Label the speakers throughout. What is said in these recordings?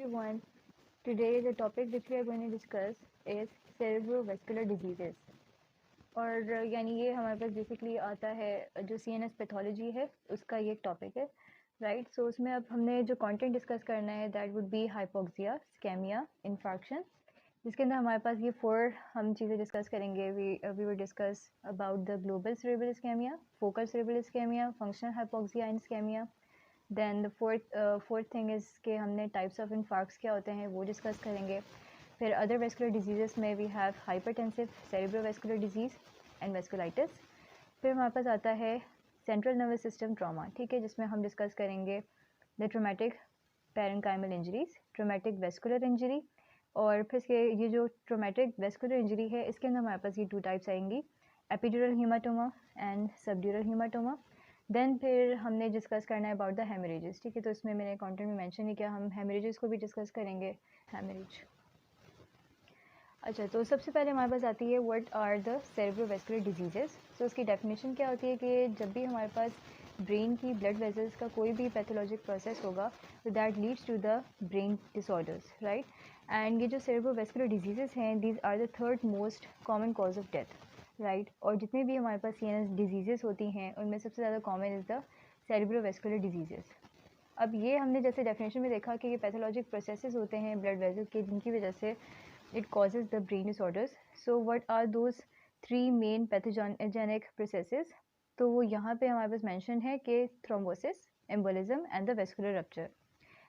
Speaker 1: everyone. Today the topic which we are going to discuss is cerebrovascular diseases. और यानी ये हमारे पास basically आता है जो CNS पैथोलॉजी है उसका ये टॉपिक है राइट. सो उसमें अब हमने जो कंटेंट डिस्कस करना है that would be hypoxia, ischaemia, infarction, जिसके अंदर हमारे पास ये 4 हम चीज़ें डिस्कस करेंगे. We will discuss about the global cerebral ischaemia, focal cerebral ischaemia, functional hypoxia and ischaemia. Then the fourth thing is के हमने टाइप्स ऑफ इन्फार्क्ट्स क्या होते हैं वो डिस्कस करेंगे. फिर अदर वेस्कुलर डिजीज़ में we have hypertensive cerebrovascular disease and vasculitis. फिर हमारे पास आता है सेंट्रल नर्वस सिस्टम ट्रॉमा, ठीक है, जिसमें हम डिस्कस करेंगे the traumatic parenchymal injuries, traumatic vascular injury. और फिर इसके ये जो ट्रोमेटिक वेस्कुलर इंजरी है इसके अंदर हमारे पास ये 2 टाइप्स आएंगी, epidural haematoma and subdural haematoma. Then फिर हमने डिस्कस करना है अबाउट द हेमरेजेस, ठीक है. तो इसमें मैंने कंटेंट में मेंशन नहीं किया, हम हेमरेजेस को भी डिस्कस करेंगे. हेमरेज, अच्छा, तो सबसे पहले हमारे पास आती है व्हाट आर द सेरेब्रोवेस्कुलर डिजीजेस. तो उसकी डेफिनेशन क्या होती है कि जब भी हमारे पास ब्रेन की ब्लड वेसल्स का कोई भी पैथोलॉजिक प्रोसेस होगा तो that leads to the brain disorders, right. And ये जो सेरेब्रोवेस्कुलर डिजीजेस हैं these are the third most common cause of death, right. और जितने भी हमारे पास CNS डिजीजेस होती हैं उनमें सबसे ज़्यादा कॉमन इज़ द सेरेब्रोवेस्कुलर डिजीजेस. अब ये हमने जैसे डेफिनेशन में देखा कि ये पैथोलॉजिक प्रोसेसेस होते हैं ब्लड वेसल के जिनकी वजह से it causes the brain disorders. So what are those 3 main pathogenic processes? तो वो यहाँ पे हमारे पास मेंशन है कि thrombosis, embolism and the vascular rupture,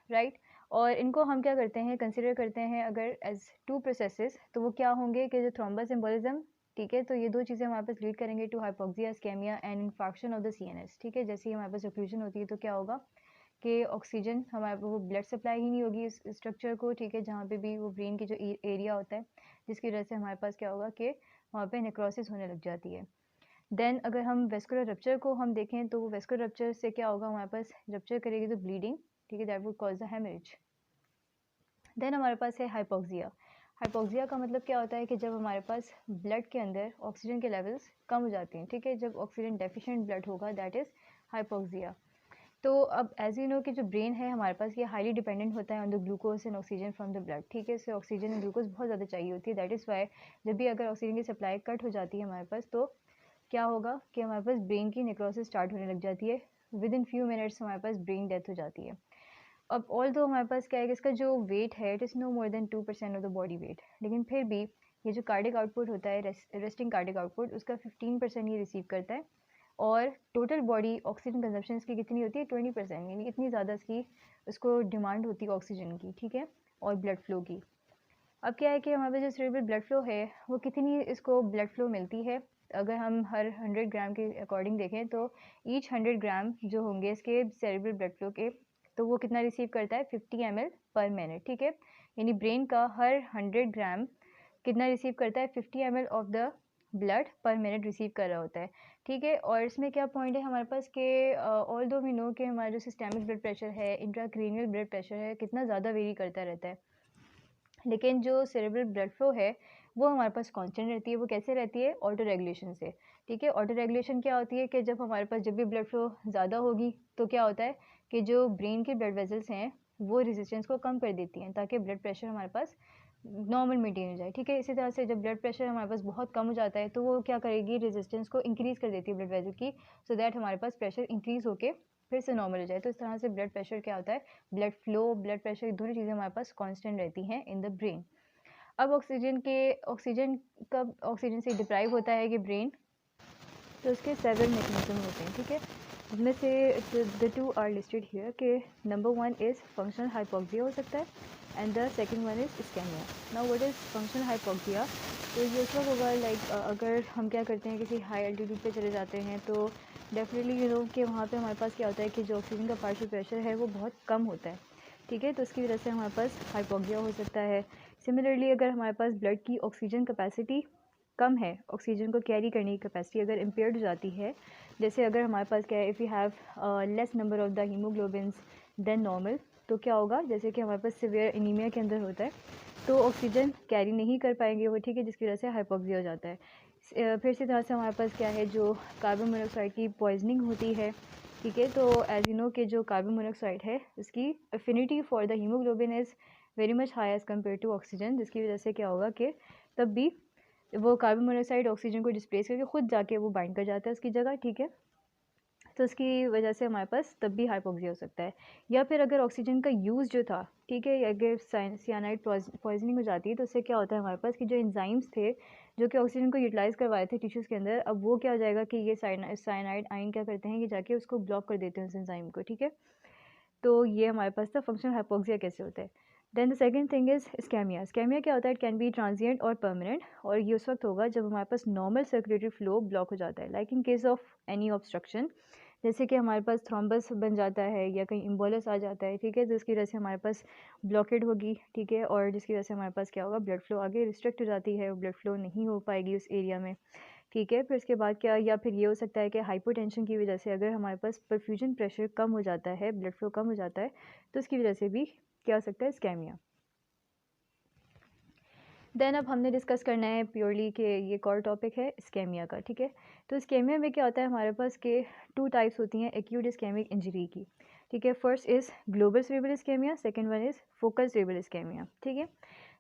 Speaker 1: right. और इनको हम क्या करते हैं, कंसिडर करते हैं अगर एज 2 प्रोसेसेस, तो वो क्या होंगे कि जो थ्रोम्बस एम्बोलिज्म, ठीक है, तो ये 2 चीज़ें हमारे पास लीड करेंगे to hypoxia, ischaemia and infarction of the CNS, ठीक है. जैसे ही हमारे पास ऑक्लूजन होती है तो क्या होगा कि ऑक्सीजन हमारे वो ब्लड सप्लाई ही नहीं होगी इस स्ट्रक्चर को, ठीक है, जहाँ पे भी वो ब्रेन की जो एरिया होता है, जिसकी वजह से हमारे पास क्या होगा कि वहाँ पे नेक्रोसिस होने लग जाती है. देन अगर हम वेस्कुलर रप्चर को हम देखें तो वो वेस्कुलर रप्चर से क्या होगा, हमारे पास रप्चर करेगी तो ब्लीडिंग, ठीक है, that would cause the haemorrhage. Then हमारे पास है हाइपोक्सिया. हाइपोक्सिया का मतलब क्या होता है कि जब हमारे पास ब्लड के अंदर ऑक्सीजन के लेवल्स कम हो जाते हैं, ठीक है, जब ऑक्सीजन डेफिशिएंट ब्लड होगा दैट इज़ हाइपोक्सिया. तो अब एज यू नो कि जो ब्रेन है हमारे पास ये हाईली डिपेंडेंट होता है on the glucose and oxygen from the blood, ठीक है. इसे ऑक्सीजन एंड ग्लूकोज बहुत ज़्यादा चाहिए होती है. दैट इज़ वाई जब भी अगर ऑक्सीजन की सप्लाई कट हो जाती है हमारे पास तो क्या होगा कि हमारे पास ब्रेन की नेक्रोसिस स्टार्ट होने लग जाती है. विद इन फ्यू मिनट्स हमारे पास ब्रेन डेथ हो जाती है. अब ऑल दो हमारे पास क्या है कि इसका जो वेट है it is no more than 2% of the body weight, लेकिन फिर भी ये जो कार्डिक आउटपुट होता है रेस्टिंग कार्डिक आउटपुट उसका 15% ये रिसीव करता है. और टोटल बॉडी ऑक्सीजन कंजप्शन इसकी कितनी होती है 20%, यानी इतनी ज़्यादा इसकी उसको डिमांड होती है ऑक्सीजन की, ठीक है, और ब्लड फ्लो की. अब क्या है कि हमारे पास जो सेरेब्रल ब्लड फ्लो है वो कितनी इसको ब्लड फ्लो मिलती है, अगर हम हर 100 ग्राम के अकॉर्डिंग देखें तो ईच 100 ग्राम जो होंगे इसके सेरेब्रल ब्लड फ्लो के, तो वो कितना रिसीव करता है 50 ml पर मिनट, ठीक है. यानी ब्रेन का हर 100 ग्राम कितना रिसीव करता है 50 ml ऑफ द ब्लड पर मिनट रिसीव कर रहा होता है, ठीक है. और इसमें क्या पॉइंट है हमारे पास कि ऑल दो वी नो कि हमारा जो सिस्टेमिक ब्लड प्रेशर है, इंट्राक्रेनियल ब्लड प्रेशर है, कितना ज़्यादा वेरी करता रहता है, लेकिन जो सेरेब्रल ब्लड फ्लो है वो हमारे पास कांस्टेंट रहती है. वो कैसे रहती है, ऑटो रेगुलेशन से, ठीक है. ऑटो रेगुलेशन क्या होती है कि जब हमारे पास जब भी ब्लड फ्लो ज़्यादा होगी तो क्या होता है कि जो ब्रेन के ब्लड वेसल्स हैं वो रेजिस्टेंस को कम कर देती हैं ताकि ब्लड प्रेशर हमारे पास नॉर्मल मेंटेन हो जाए, ठीक है. इसी तरह से जब ब्लड प्रेशर हमारे पास बहुत कम हो जाता है तो वो क्या करेगी, रेजिस्टेंस को इंक्रीज़ कर देती है ब्लड वेसल की, सो दैट हमारे पास प्रेशर इंक्रीज़ होके फिर से नॉर्मल हो जाए. तो इस तरह से ब्लड प्रेशर क्या होता है, ब्लड फ्लो, ब्लड प्रेशर, दोनों चीज़ें हमारे पास कांस्टेंट रहती हैं इन द ब्रेन. अब ऑक्सीजन कब ऑक्सीजन से डिप्राइव होता है कि ब्रेन, तो उसके सेवरल मैकेनिज्म होते हैं, ठीक है. जिनमें से द 2 आर लिस्टेड हियर कि नंबर 1 इज़ फंक्शनल हाइपोक्सिया हो सकता है and the second one is ischaemia. Now what is functional hypoxia, तो ये उस वक्त होगा लाइक अगर हम क्या करते हैं किसी हाई एल्टीट्यूड पे चले जाते हैं तो डेफिनेटली यू नो कि वहाँ पे हमारे पास क्या होता है कि जो ऑक्सीजन का पार्शियल प्रेशर है वो बहुत कम होता है, ठीक है. तो उसकी वजह से हमारे पास हाइपोक्सिया हो सकता है. सिमिलरली अगर हमारे पास ब्लड की ऑक्सीजन कैपेसिटी कम है, ऑक्सीजन को कैरी करने की कैपेसिटी अगर इम्पेयर्ड हो जाती है, जैसे अगर हमारे पास क्या है, if you have less number of the haemoglobins then normal, तो क्या होगा, जैसे कि हमारे पास सिवियर एनीमिया के अंदर होता है तो ऑक्सीजन कैरी नहीं कर पाएंगे वो, ठीक है, जिसकी वजह से हाइपोक्सिया हो जाता है. फिर इसी तरह से हमारे पास क्या है, जो कार्बन मोनोऑक्साइड की पॉइजनिंग होती है, ठीक है. तो एज यू नो कि जो कार्बन मोनोऑक्साइड है उसकी affinity for the haemoglobin is very much high as compare to oxygen, जिसकी वजह से क्या होगा कि तब भी वो कार्बन मोनोऑक्साइड ऑक्सीजन को डिस्प्लेस करके खुद जाके वो बाइंड कर जाता है उसकी जगह, ठीक है। तो उसकी वजह से हमारे पास तब भी हाइपोक्सिया हो सकता है। या फिर अगर ऑक्सीजन का यूज़ जो था, ठीक है, अगर सियानाइड पॉइजनिंग हो जाती है तो उससे क्या होता है हमारे पास कि जो एंजाइम्स थे जो कि ऑक्सीजन को यूटिलाइज़ करवाए थे टिश्यूज़ के अंदर, अब वो क्या हो जाएगा कि ये साइनाइड आयन क्या करते हैं कि जाके उसको ब्लॉक कर देते हैं उस एंजाइम को, ठीक है। तो ये हमारे पास था फंक्शनल हाइपोक्सिया कैसे होता है। Then the second thing is ischaemia. Ischaemia क्या होता है, इट कैन बी ट्रांजिएंट और परमानेंट, और ये उस वक्त होगा जब हमारे पास नॉर्मल सर्कुलेटरी फ्लो ब्लॉक हो जाता है, like in case of any obstruction, जैसे कि हमारे पास थ्रोम्बस बन जाता है या कहीं इम्बोलस आ जाता है, ठीक है, तो इसकी वजह से हमारे पास ब्लॉकेड होगी, ठीक है, और जिसकी वजह से हमारे पास क्या होगा, ब्लड फ्लो आगे रिस्ट्रिक्ट हो जाती है, ब्लड फ्लो नहीं हो पाएगी उस एरिया में, ठीक है। फिर उसके बाद क्या, या फिर ये हो सकता है कि हाइपोटेंशन की वजह से अगर हमारे पास परफ्यूजन प्रेशर कम हो जाता है, ब्लड फ्लो कम हो जाता है, तो उसकी वजह से भी क्या हो सकता है, इस्केमिया। देन अब हमने डिस्कस करना है प्योरली कि ये कॉर टॉपिक है इस्केमिया का, ठीक है। तो इस्केमिया में क्या होता है हमारे पास के 2 टाइप्स होती हैं एक्यूट इस्केमिक इंजरी की, ठीक है। First is global cerebral ischaemia, second one is focal cerebral ischaemia, ठीक है।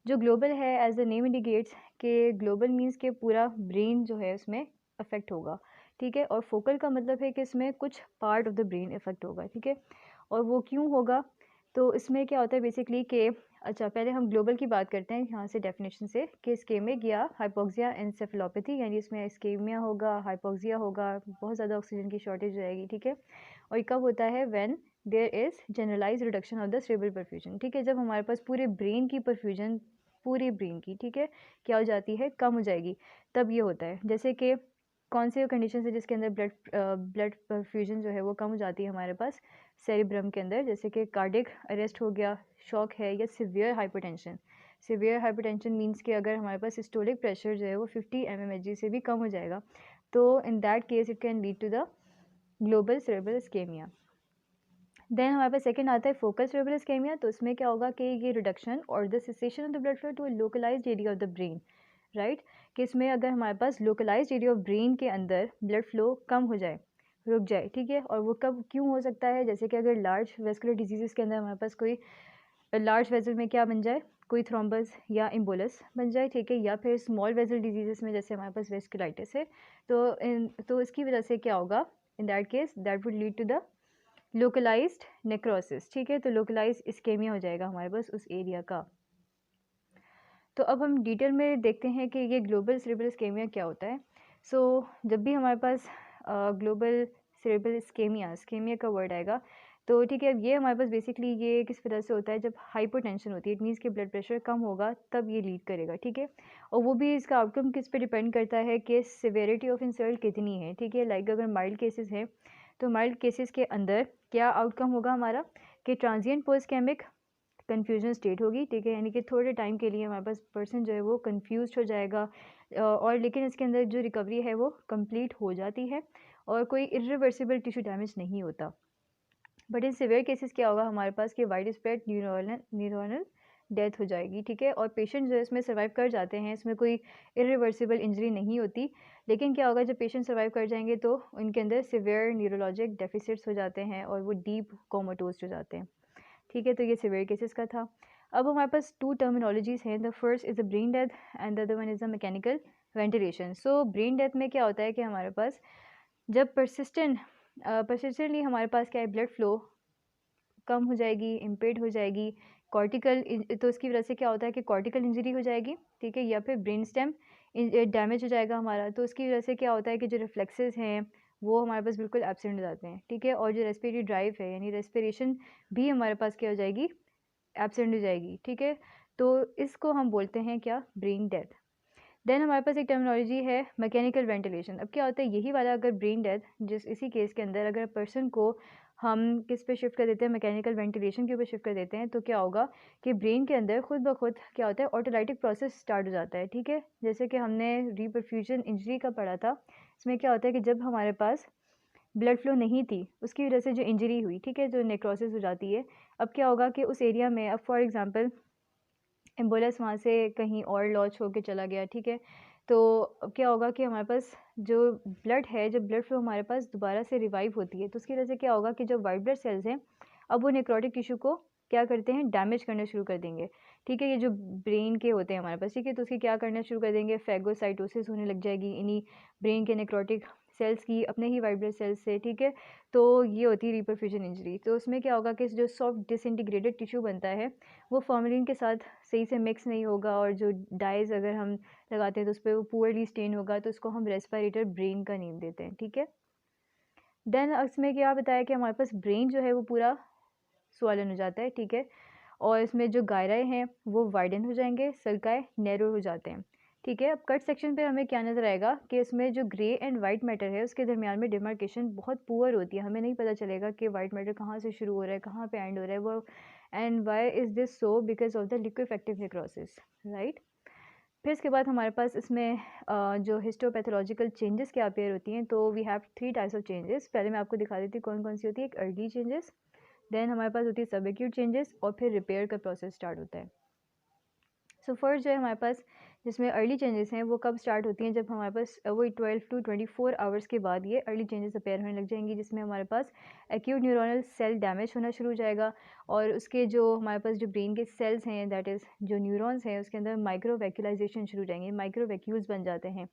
Speaker 1: जो ग्लोबल है, एज द नेम इंडिकेट्स कि ग्लोबल मीन्स के पूरा ब्रेन जो है उसमें अफेक्ट होगा, ठीक है, और फोकल का मतलब है कि इसमें कुछ part of the brain effect होगा, ठीक है। और वो क्यों होगा, तो इसमें क्या होता है बेसिकली कि, अच्छा पहले हम ग्लोबल की बात करते हैं यहाँ से डेफिनेशन से, कि इस्केमिक या हाइपोक्सिया एन्सेफेलोपैथी, यानी इसमें इस्केमिया होगा, हाइपोक्सिया होगा, बहुत ज़्यादा ऑक्सीजन की शॉर्टेज हो जाएगी, ठीक है। और ये कब होता है, when there is generalise reduction of the cerebral perfusion, ठीक है, जब हमारे पास पूरे ब्रेन की परफ्यूजन, पूरी ब्रेन की, ठीक है, क्या हो जाती है, कम हो जाएगी, तब ये होता है। जैसे कि कौन सी कंडीशन है जिसके अंदर ब्लड परफ्यूजन जो है वो कम हो जाती है हमारे पास सेरिब्रम के अंदर, जैसे कि कार्डिक अरेस्ट हो गया, शॉक है, या severe hypertension. Severe hypertension means कि अगर हमारे पास सिस्टोलिक प्रेशर जो है वो 50 mmHg से भी कम हो जाएगा, तो in that case it can lead to the global cerebral ischaemia. Then हमारे पास सेकंड आता है फोकल सेरेब्रल इस्केमिया, तो इसमें क्या होगा कि ये रिडक्शन और the cessation of the blood flow to a localised area of the brain, right, कि इसमें अगर हमारे पास लोकलाइज्ड एरिया ऑफ ब्रेन के अंदर ब्लड फ्लो कम हो जाए, रुक जाए, ठीक है, और वो कब क्यों हो सकता है, जैसे कि अगर लार्ज वेस्कुलर डिजीज़ के अंदर हमारे पास कोई लार्ज वेसल में क्या बन जाए, कोई थ्रोम्बस या इम्बोलस बन जाए, ठीक है, या फिर स्मॉल वेसल डिजीज़ में जैसे हमारे पास वेस्कुलाइटिस है, तो इसकी वजह से क्या होगा, in that case that would lead to the localised necrosis, ठीक है, तो लोकलाइज्ड इस्केमिया हो जाएगा हमारे पास उस एरिया का। तो अब हम डिटेल में देखते हैं कि ये ग्लोबल सेरेब्रल इस्केमिया क्या होता है। जब भी हमारे पास ग्लोबल सेरेब्रल इस्केमिया का वर्ड आएगा, तो ठीक है, अब ये हमारे पास बेसिकली ये किस वजह से होता है, जब हाइपरटेंशन होती है, इट मीन्स कि ब्लड प्रेशर कम होगा तब ये लीड करेगा, ठीक है। और वो भी इसका आउटकम किस पे डिपेंड करता है कि सिवियरिटी ऑफ इंसल्ट कितनी है, ठीक है। लाइक अगर माइल्ड केसेस हैं, तो माइल्ड केसेस के अंदर क्या आउटकम होगा हमारा, कि transient post ischaemic confusion state होगी, ठीक है, यानी कि थोड़े टाइम के लिए हमारे पास पर्सन जो है वो कंफ्यूज हो जाएगा, और लेकिन इसके अंदर जो रिकवरी है वो कंप्लीट हो जाती है और कोई इरिवर्सिबल टिश्यू डैमेज नहीं होता। बट इन सिवियर केसेस क्या होगा हमारे पास कि वाइड स्प्रेड न्यूरोनल डेथ हो जाएगी, ठीक है, और पेशेंट जो है इसमें सर्वाइव कर जाते हैं, इसमें कोई इरिवर्सिबल इंजरी नहीं होती, लेकिन क्या होगा जब पेशेंट सर्वाइव कर जाएंगे तो उनके अंदर सिवियर न्यूरोलॉजिक डेफिसिट्स हो जाते हैं और वो डीप कोमाटोज हो जाते हैं, ठीक है। तो ये सिवियर केसेस का था। अब हमारे पास 2 टर्मिनोलॉजीज़ हैं, the first is a brain death and the other one is a mechanical ventilation. So brain death में क्या होता है कि हमारे पास जब परसिस्टेंटली हमारे पास क्या है, ब्लड फ्लो कम हो जाएगी, इम्पेयर्ड हो जाएगी, तो इसकी वजह से क्या होता है कि कॉर्टिकल इंजरी हो जाएगी, ठीक है, या फिर ब्रेन स्टेम डैमेज हो जाएगा हमारा, तो उसकी वजह से क्या होता है कि जो रिफ्लेक्सेस हैं वो हमारे पास बिल्कुल एब्सेंट हो जाते हैं, ठीक है, और जो रेस्पिरेटरी ड्राइव है यानी रेस्पिरेशन भी हमारे पास क्या हो जाएगी, एब्सेंट हो जाएगी, ठीक है। तो इसको हम बोलते हैं क्या, ब्रेन डेथ। देन हमारे पास एक टर्मिनोलॉजी है मैकेनिकल वेंटिलेशन। अब क्या होता है, यही वाला अगर ब्रेन डेथ जिस इसी केस के अंदर अगर पर्सन को हम किस पे शिफ्ट कर देते हैं, मैकेनिकल वेंटिलेशन के ऊपर शिफ्ट कर देते हैं, तो क्या होगा कि ब्रेन के अंदर खुद ब खुद क्या होता है, ऑटोलाइटिक प्रोसेस स्टार्ट हो जाता है, ठीक है। जैसे कि हमने रीपरफ्यूजन इंजरी का पढ़ा था, इसमें क्या होता है कि जब हमारे पास ब्लड फ्लो नहीं थी उसकी वजह से जो इंजरी हुई, ठीक है, जो नेक्रोसिस हो जाती है, अब क्या होगा कि उस एरिया में अब फॉर एग्जांपल एम्बुलेंस वहाँ से कहीं और लॉन्च होके चला गया, ठीक है, तो अब क्या होगा कि हमारे पास जो ब्लड है, जब ब्लड फ्लो हमारे पास दोबारा से रिवाइव होती है, तो उसकी वजह से क्या होगा कि जो वाइट ब्लड सेल्स हैं अब वो नेक्रोटिक टिश्यू को क्या करते हैं, डैमेज करना शुरू कर देंगे, ठीक है। ये जो ब्रेन के होते हैं हमारे पास, ठीक है, तो उसकी क्या करना शुरू कर देंगे, फैगोसाइटोसिस होने लग जाएगी इन्हीं ब्रेन के नेक्रोटिक सेल्स की, अपने ही वाइट ब्लड सेल्स से, ठीक है। तो ये होती है रिपरफ्यूजन इंजरी। तो उसमें क्या होगा कि जो सॉफ्ट डिसइंटीग्रेटेड टिश्यू बनता है वो फॉर्मेलिन के साथ सही से मिक्स नहीं होगा, और जो डाइज अगर हम लगाते हैं तो उस पर वो पुअरली स्टेन होगा, तो उसको हम रेस्पिरेटर ब्रेन का नेम देते हैं, ठीक है। देन इसमें क्या बताया कि हमारे पास ब्रेन जो है वो पूरा स्वॉलन हो जाता है, ठीक है, और इसमें जो गायराए हैं वो वाइडन हो जाएंगे, सर्काए नैरो हो जाते हैं, ठीक है। अब कट सेक्शन पे हमें क्या नज़र आएगा कि इसमें जो ग्रे एंड वाइट मैटर है उसके दरमियान में डिमार्केशन बहुत पुअर होती है, हमें नहीं पता चलेगा कि वाइट मैटर कहाँ से शुरू हो रहा है, कहाँ पे एंड हो रहा है वो, and why is this so, because of the liquefactive necrosis, right. फिर इसके बाद हमारे पास इसमें जो हिस्टोपैथोलॉजिकल चेंजेस क्या अपेयर होती हैं, तो we have 3 types of changes. पहले मैं आपको दिखा देती हूँ कौन कौन सी होती है। एक अर्ली चेंजेस, देन हमारे पास होती है सब एक्यूट चेंजेस, और फिर रिपेयर का प्रोसेस स्टार्ट होता है। सो फर्स्ट जो है हमारे पास जिसमें अर्ली चेंजेस हैं वो कब स्टार्ट होती हैं, जब हमारे पास वही 12 to 24 आवर्स के बाद ये अर्ली चेंजेस अपेयर होने लग जाएंगी, जिसमें हमारे पास एक्यूट न्यूरोनल सेल डैमेज होना शुरू हो जाएगा, और उसके जो हमारे पास जो ब्रेन के सेल्स हैं, दैट इज़ जो न्यूरॉन्स हैं, उसके अंदर माइक्रोवैक्यूलाइजेशन शुरू हो जाएंगे, माइक्रोवैक्यूल्स बन जाते हैं,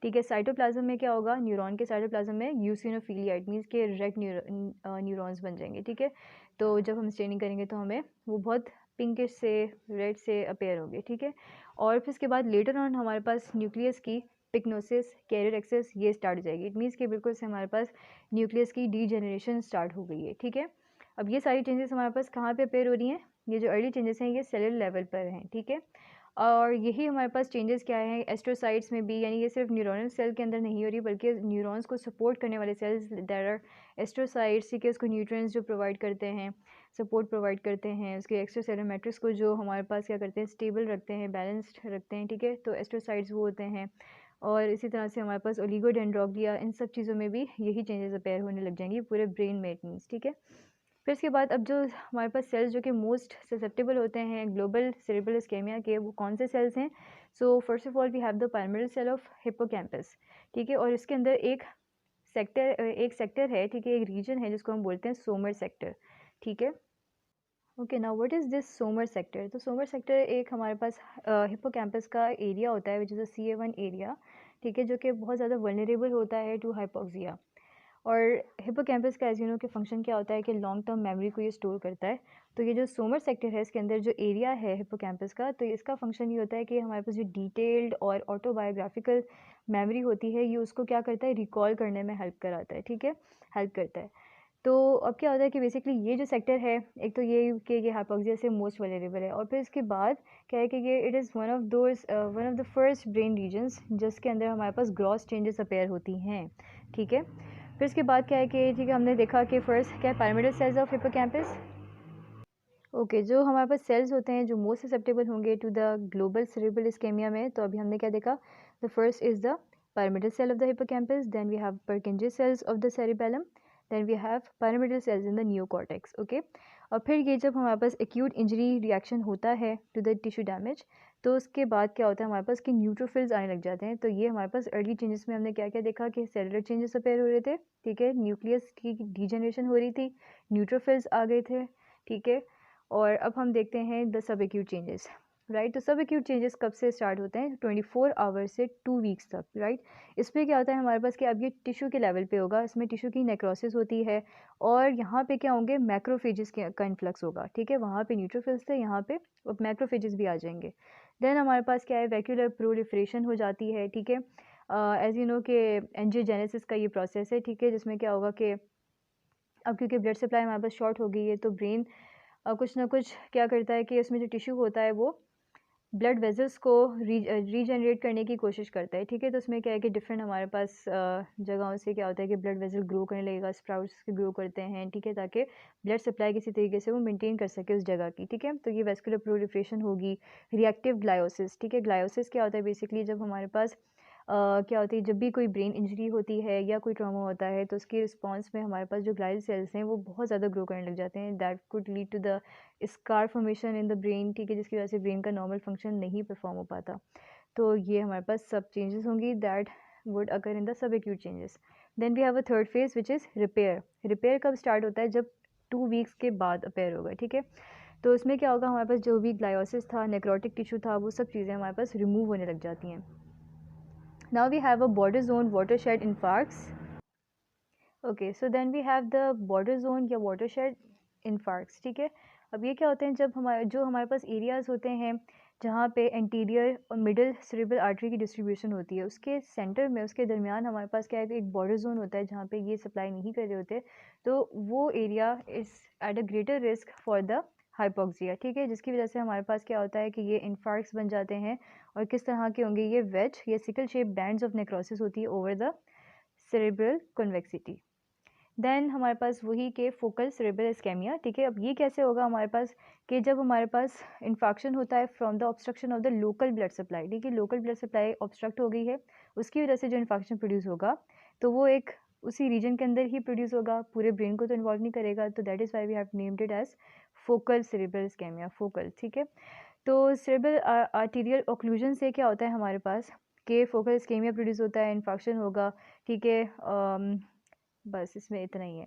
Speaker 1: ठीक है। साइटोप्लाज्म में क्या होगा, न्यूरॉन के साइटोप्लाज्म में यूसिनोफिलिया, इट मीन्स के रेड न्यूरॉन्स बन जाएंगे, ठीक है। तो जब हम स्टेनिंग करेंगे तो हमें वो बहुत पिंकिश से रेड से अपेयर होंगे, ठीक है। और फिर इसके बाद लेटर ऑन हमारे पास न्यूक्लियस की पिक्नोसिस, कैरियर एक्सेस ये स्टार्ट हो जाएगी, इट मीन्स कि बिल्कुल से हमारे पास न्यूक्लियस की डीजेनरेशन स्टार्ट हो गई है, ठीक है। अब ये सारी चेंजेस हमारे पास कहाँ पे अपेयर हो रही हैं, ये जो अर्ली चेंजेस हैं ये सेलुलर लेवल पर हैं, ठीक है। और यही हमारे पास चेंजेस क्या हैं एस्ट्रोसाइट्स में भी, यानी ये सिर्फ न्यूरोनल सेल के अंदर नहीं हो रही बल्कि न्यूरॉन्स को सपोर्ट करने वाले सेल्स दैट आर एस्ट्रोसाइट्स, ठीक है, उसको न्यूट्रिएंट्स जो प्रोवाइड करते हैं, सपोर्ट प्रोवाइड करते हैं, उसके एक्स्ट्रा सेलुलर मैट्रिक्स को जो हमारे पास क्या करते हैं, स्टेबल रखते हैं, बैलेंस्ड रखते हैं, ठीक है। तो एस्ट्रोसाइट्स वो होते हैं, और इसी तरह से हमारे पास ओलिगोडेंड्रोग्लिया, इन सब चीज़ों में भी यही चेंजेस अपेयर होने लग जाएंगी पूरे ब्रेन में, इट मीन्स, ठीक है। फिर इसके बाद अब जो हमारे पास सेल्स जो कि मोस्ट ससेप्टेबल होते हैं ग्लोबल सेरेब्रल इस्केमिया के, वो कौन से सेल्स हैं। So first of all we have the pyramidal cell of hippocampus, ठीक है, और इसके अंदर एक सेक्टर है, ठीक है, एक रीजन है जिसको हम बोलते हैं सोमर सेक्टर, ठीक है। Okay, now what is this Somer sector. तो सोमर सेक्टर एक हमारे पास हिप्पोकैम्पस का एरिया होता है which is a CA1 area, ठीक है, जो कि बहुत ज़्यादा वल्नरेबल होता है टू हाइपोक्सिया। और हिप्पोकैम्पस का एज यू नो के फंक्शन क्या होता है कि लॉन्ग टर्म मेमोरी को ये स्टोर करता है। तो ये जो सोमर सेक्टर है इसके अंदर जो एरिया है हिप्पोकैम्पस का, तो इसका फंक्शन ये होता है कि हमारे पास जो डिटेल्ड और ऑटोबायोग्राफिकल मेमोरी होती है ये उसको क्या करता है, रिकॉल करने में हेल्प कराता है, ठीक है, हेल्प करता है। तो अब क्या होता है कि बेसिकली ये जो सेक्टर है, एक तो ये कि ये हाइपोक्सिया से मोस्ट वल्नरेबल है, और फिर इसके बाद क्या है कि ये it is one of the first brain regions जिसके अंदर हमारे पास ग्रॉस चेंजेस अपेयर होती हैं, ठीक है। फिर इसके बाद क्या है कि ठीक है, हमने देखा कि फर्स्ट क्या है, pyramidal cells of hippocampus. Okay, जो हमारे पास सेल्स होते हैं जो मोस्ट ससेप्टेबल होंगे to the global cerebral ischaemia में, तो अभी हमने क्या देखा, the first is the pyramidal cell of the hippocampus, then we have Purkinje cells of the cerebellum, then we have pyramidal cells in the neocortex, okay। और फिर ये जब हमारे पास acute injury reaction होता है to the tissue damage, तो उसके बाद क्या होता है हमारे पास कि न्यूट्रोफिल्स आने लग जाते हैं। तो ये हमारे पास अर्ली चेंजेस में हमने क्या क्या देखा कि सेलुलर चेंजेस अपेयर हो रहे थे, ठीक है, न्यूक्लियस की डीजनरेशन हो रही थी, न्यूट्रोफिल्स आ गए थे, ठीक है। और अब हम देखते हैं the subacute changes, right. तो सब एक्यूट चेंजेस कब से स्टार्ट होते हैं, 24 आवर्स से 2 वीक्स तक, राइट। इसमें क्या होता है हमारे पास कि अब ये टिश्यू के लेवल पे होगा, इसमें टिश्यू की नेक्रोसिस होती है, और यहाँ पे क्या होंगे, मैक्रोफेजेस का इन्फ्लक्स होगा, ठीक है। वहाँ पे न्यूट्रोफिल्स थे, यहाँ पे अब मैक्रोफेजेस भी आ जाएंगे। देन हमारे पास क्या है, वैक्यूलर प्रोलिफरेशन हो जाती है, ठीक है। एज यू नो कि एंजियोजेनेसिस का ये प्रोसेस है, ठीक है, जिसमें क्या होगा कि अब क्योंकि ब्लड सप्लाई हमारे पास शॉर्ट हो गई है, तो ब्रेन कुछ ना कुछ क्या करता है कि उसमें जो टिश्यू होता है वो ब्लड वेजल्स को रीजनरेट करने की कोशिश करता है, ठीक है। तो उसमें क्या है कि डिफरेंट हमारे पास जगहों से क्या होता है कि ब्लड वेजल ग्रो करने लगेगा, स्प्राउट्स ग्रो करते हैं, ठीक है, ताकि ब्लड सप्लाई किसी तरीके से वो मेंटेन कर सके उस जगह की, ठीक है। तो ये वेस्कुलर प्रोलिफरेशन होगी। रिएक्टिव ग्लायोसिस, ठीक है, ग्लायोसिस क्या होता है बेसिकली, जब हमारे पास क्या होती है, जब भी कोई ब्रेन इंजरी होती है या कोई ट्रॉमा होता है तो उसकी रिस्पॉन्स में हमारे पास जो ग्लाइल सेल्स हैं वो बहुत ज़्यादा ग्रो करने लग जाते हैं, that could lead to the scar formation in the brain, ठीक है, जिसकी वजह से ब्रेन का नॉर्मल फंक्शन नहीं परफॉर्म हो पाता। तो ये हमारे पास सब चेंजेस होंगी that would occur in the subacute changes. Then we have a third phase which is repair. Repair कब स्टार्ट होता है, जब 2 वीक्स के बाद अपेयर होगा, ठीक है। तो उसमें क्या होगा, हमारे पास जो भी ग्लायोसिस था, नेक्रोटिक टिश्यू था, वो सब चीज़ें हमारे पास रिमूव होने लग जाती हैं. Now we have a border zone watershed infarcts. Okay, so then we have the border zone या वाटरशेड इन्फार्क्ट्स. ठीक है, अब ये क्या होते हैं, जब हमारे पास एरियाज़ होते हैं जहाँ पे एंटीरियर और मिडिल सेरेब्रल आर्टरी की डिस्ट्रीब्यूशन होती है, उसके सेंटर में, उसके दरमियान हमारे पास क्या है कि एक बॉर्डर जोन होता है जहाँ पे ये सप्लाई नहीं कर रहे होते, तो वो area is at a greater risk for the hypoxia. ठीक है, जिसकी वजह से हमारे पास क्या होता है कि ये इन्फार्क्ट्स बन जाते हैं. और किस तरह के होंगे ये, वेज या sickle shape bands of necrosis होती है over the cerebral convexity. Then हमारे पास वही के फोकल सेरेब्रल इस्केमिया. ठीक है, अब ये कैसे होगा हमारे पास कि जब हमारे पास इन्फेक्शन होता है from the obstruction of the local blood supply. ठीक है, लोकल ब्लड सप्लाई ऑब्स्ट्रक्ट हो गई है, उसकी वजह से जो इन्फेक्शन प्रोड्यूस होगा तो वो एक उसी रीजन के अंदर ही प्रोड्यूस होगा, पूरे ब्रेन को तो इन्वॉल्व नहीं करेगा. तो that is why we have named it as focal cerebral ischaemia, focal. ठीक है, तो सेरेब्रल आर्टीरियल ऑक्लूजन से क्या होता है हमारे पास कि फोकल इस्केमिया प्रोड्यूस होता है, इन्फेक्शन होगा. ठीक है, बस इसमें इतना ही है.